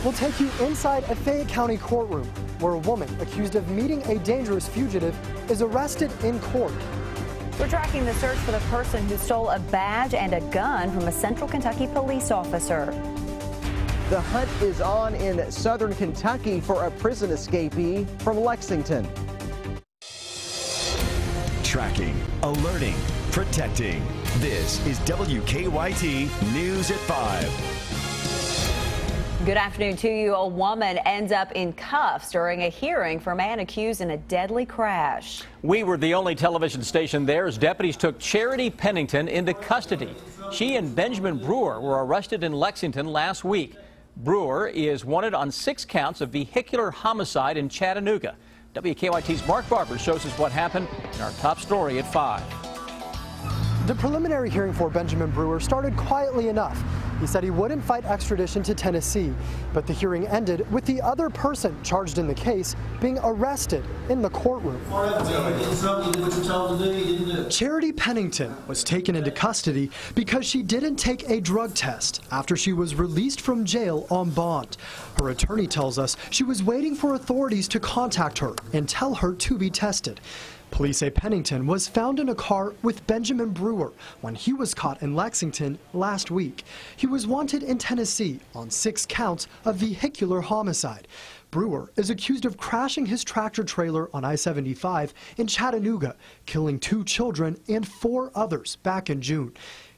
We'll take you inside a Fayette County courtroom where a woman accused of meeting a dangerous fugitive is arrested in court. We're tracking the search for the person who stole a badge and a gun from a Central Kentucky police officer. The hunt is on in southern Kentucky for a prison escapee from Lexington. Tracking, alerting, protecting. This is WKYT News at 5. Good afternoon to you. A woman ends up in cuffs during a hearing for a man accused in a deadly crash. We were the only television station there as deputies took Charity Pennington into custody. She and Benjamin Brewer were arrested in Lexington last week. Brewer is wanted on 6 counts of vehicular homicide in Chattanooga. WKYT's Mark Barber shows us what happened in our top story at 5. The preliminary hearing for Benjamin Brewer started quietly enough. He said he wouldn't fight extradition to Tennessee, but the hearing ended with the other person charged in the case being arrested in the courtroom. Charity Pennington was taken into custody because she didn't take a drug test after she was released from jail on bond. Her attorney tells us she was waiting for authorities to contact her and tell her to be tested. Police say Pennington was found in a car with Benjamin Brewer when he was caught in Lexington last week. He was wanted in Tennessee on 6 counts of vehicular homicide. Brewer is accused of crashing his tractor trailer on I-75 in Chattanooga, killing 2 children and 4 others back in June.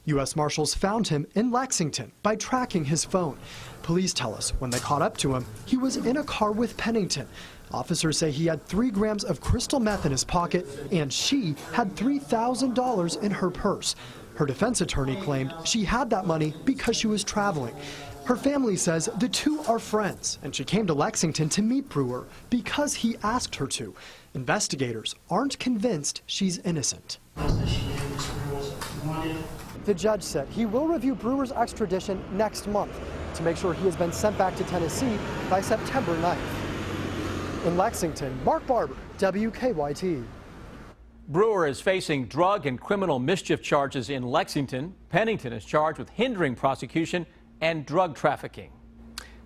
U.S. Marshals found him in Lexington by tracking his phone. Police tell us when they caught up to him, he was in a car with Pennington. Officers say he had 3 grams of crystal meth in his pocket, and she had $3,000 in her purse. Her defense attorney claimed she had that money because she was traveling. Her family says the two are friends, and she came to Lexington to meet Brewer because he asked her to. Investigators aren't convinced she's innocent. The judge said he will review Brewer's extradition next month to make sure he has been sent back to Tennessee by September 9th. In Lexington, Mark Barber, WKYT. Brewer is facing drug and criminal mischief charges in Lexington. Pennington is charged with hindering prosecution and drug trafficking.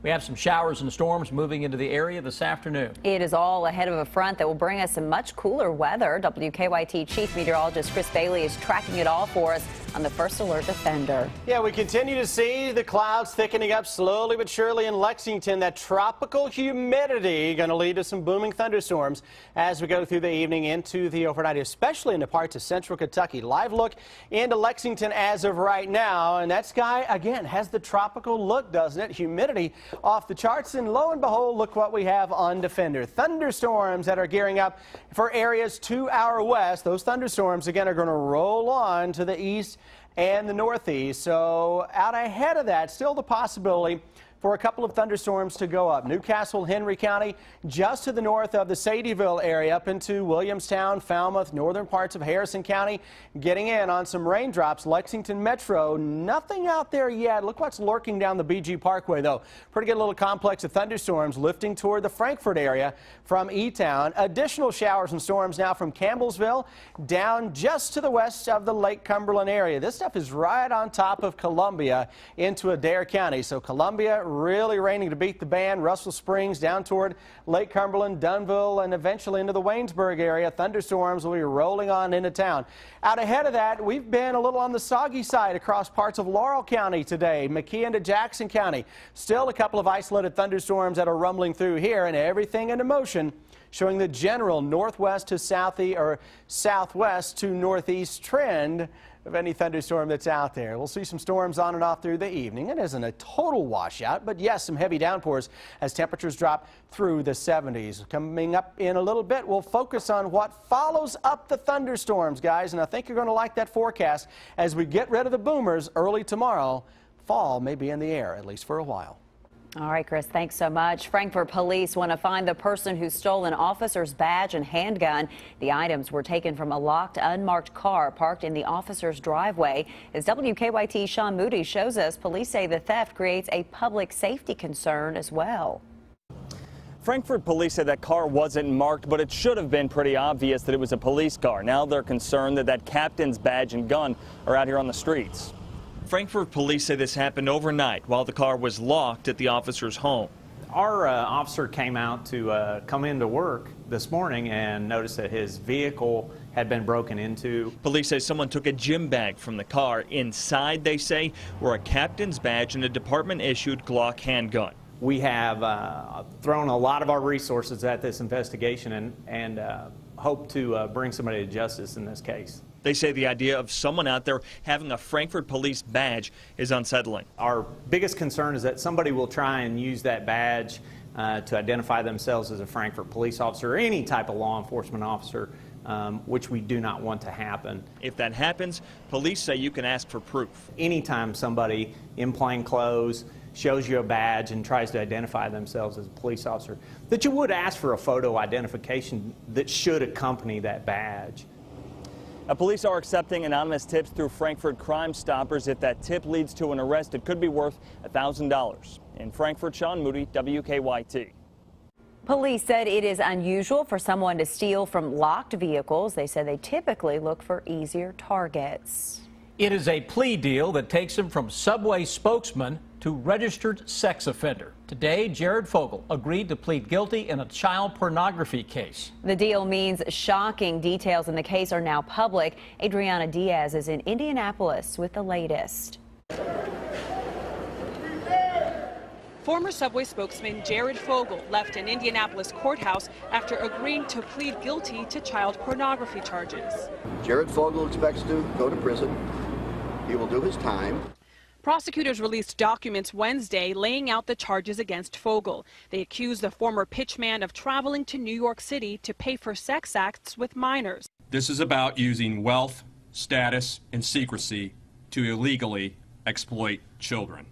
We have some showers and storms moving into the area this afternoon. It is all ahead of a front that will bring us some much cooler weather. WKYT Chief Meteorologist Chris Bailey is tracking it all for us on the First Alert Defender. Yeah, we continue to see the clouds thickening up slowly but surely in Lexington. That tropical humidity going to lead to some booming thunderstorms as we go through the evening into the overnight, especially in the parts of central Kentucky. Live look into Lexington as of right now, and that sky again has the tropical look, doesn't it? Humidity off the charts, and lo and behold, look what we have on Defender. Thunderstorms that are gearing up for areas to our west. Those thunderstorms again are going to roll on to the east and the northeast. So out ahead of that, still the possibility for a couple of thunderstorms to go up. Newcastle, Henry County, just to the north of the Sadieville area, up into Williamstown, Falmouth, northern parts of Harrison County, getting in on some raindrops. Lexington Metro, nothing out there yet. Look what's lurking down the BG Parkway, though. Pretty good little complex of thunderstorms lifting toward the Frankfort area from E-Town. Additional showers and storms now from Campbellsville down just to the west of the Lake Cumberland area. This stuff is right on top of Columbia into Adair County. So Columbia really raining to beat the band. Russell Springs down toward Lake Cumberland, Dunville, and eventually into the Waynesburg area. Thunderstorms will be rolling on into town. Out ahead of that, we've been a little on the soggy side across parts of Laurel County today, McKean to Jackson County. Still a couple of isolated thunderstorms that are rumbling through here, and everything into motion, showing the general northwest to southeast or southwest to northeast trend of any thunderstorm that's out there. We'll see some storms on and off through the evening. It isn't a total washout, but yes, some heavy downpours as temperatures drop through the 70s. Coming up in a little bit, we'll focus on what follows up the thunderstorms, guys, and I think you're going to like that forecast as we get rid of the boomers early tomorrow. Fall may be in the air, at least for a while. All right, Chris, thanks so much. Frankfort police want to find the person who stole an officer's badge and handgun. The items were taken from a locked, unmarked car parked in the officer's driveway. As WKYT Sean Moody shows us, police say the theft creates a public safety concern as well. Frankfort police said that car wasn't marked, but it should have been pretty obvious that it was a police car. Now they're concerned that that captain's badge and gun are out here on the streets. Frankfort police say this happened overnight while the car was locked at the officer's home. Our officer came out to come into work this morning and noticed that his vehicle had been broken into. Police say someone took a gym bag from the car. Inside, they say, were a captain's badge and a department-issued Glock handgun. We have thrown a lot of our resources at this investigation and hope to bring somebody to justice in this case. They say the idea of someone out there having a Frankfort police badge is unsettling. Our biggest concern is that somebody will try and use that badge to identify themselves as a Frankfort police officer or any type of law enforcement officer, which we do not want to happen. If that happens, police say you can ask for proof. Anytime somebody in plain clothes shows you a badge and tries to identify themselves as a police officer, that you would ask for a photo identification that should accompany that badge. Police are accepting anonymous tips through Frankfort Crime Stoppers. If that tip leads to an arrest, it could be worth $1,000. In Frankfort, Sean Moody, WKYT. Police said it is unusual for someone to steal from locked vehicles. They said they typically look for easier targets. It is a plea deal that takes him from Subway spokesman to registered sex offender. Today, Jared Fogle agreed to plead guilty in a child pornography case. The deal means shocking details in the case are now public. Adriana Diaz is in Indianapolis with the latest. Former Subway spokesman Jared Fogle left an Indianapolis courthouse after agreeing to plead guilty to child pornography charges. Jared Fogle expects to go to prison. He will do his time. Prosecutors released documents Wednesday laying out the charges against Fogle. They accuse the former pitchman of traveling to New York City to pay for sex acts with minors. This is about using wealth, status, and secrecy to illegally exploit children.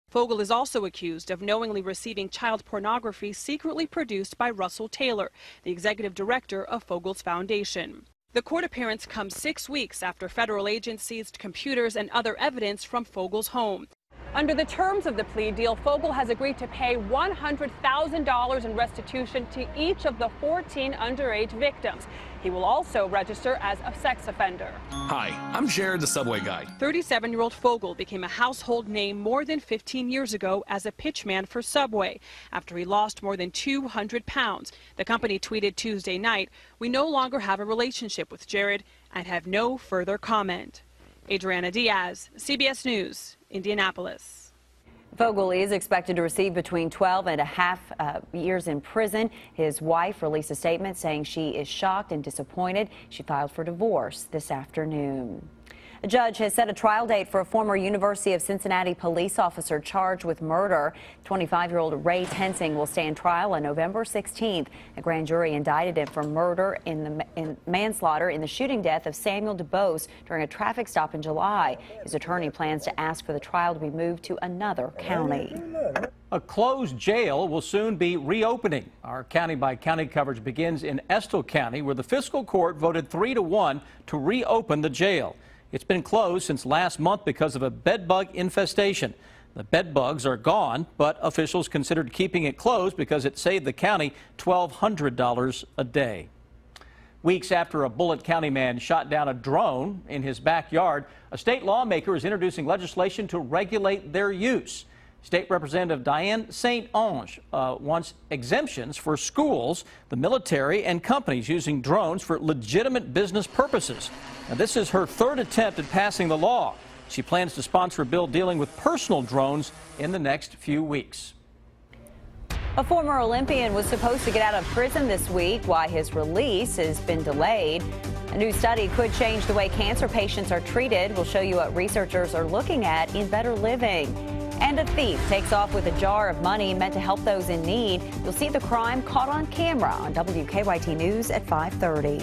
Fogle is also accused of knowingly receiving child pornography secretly produced by Russell Taylor, the executive director of Fogle's foundation. The court appearance comes 6 weeks after federal agents seized computers and other evidence from Fogle's home. Under the terms of the plea deal, Fogle has agreed to pay $100,000 in restitution to each of the 14 underage victims. He will also register as a sex offender. Hi, I'm Jared, the Subway guy. 37-year-old Fogle became a household name more than 15 years ago as a pitchman for Subway after he lost more than 200 pounds. The company tweeted Tuesday night, "We no longer have a relationship with Jared and have no further comment." Adriana Diaz, CBS News, Indianapolis. Fogle is expected to receive between 12 and a half years in prison. His wife released a statement saying she is shocked and disappointed. She filed for divorce this afternoon. A judge has set a trial date for a former University of Cincinnati police officer charged with murder. 25-year-old Ray Tensing will stand trial on November 16th. A grand jury indicted him for murder in manslaughter in the shooting death of Samuel DuBose during a traffic stop in July. His attorney plans to ask for the trial to be moved to another county. A closed jail will soon be reopening. Our county-by-county coverage begins in Estill County, where the fiscal court voted 3-1 to reopen the jail. It's been closed since last month because of a bed bug infestation. The bed bugs are gone, but officials considered keeping it closed because it saved the county $1,200 a day. Weeks after a Bullitt County man shot down a drone in his backyard, a state lawmaker is introducing legislation to regulate their use. State Representative Diane St. Ange wants exemptions for schools, the military, and companies using drones for legitimate business purposes. Now, this is her third attempt at passing the law. She plans to sponsor a bill dealing with personal drones in the next few weeks. A former Olympian was supposed to get out of prison this week. Why his release has been delayed. A new study could change the way cancer patients are treated. We'll show you what researchers are looking at in Better Living. And a thief takes off with a jar of money meant to help those in need. You'll see the crime caught on camera on WKYT News at 5:30.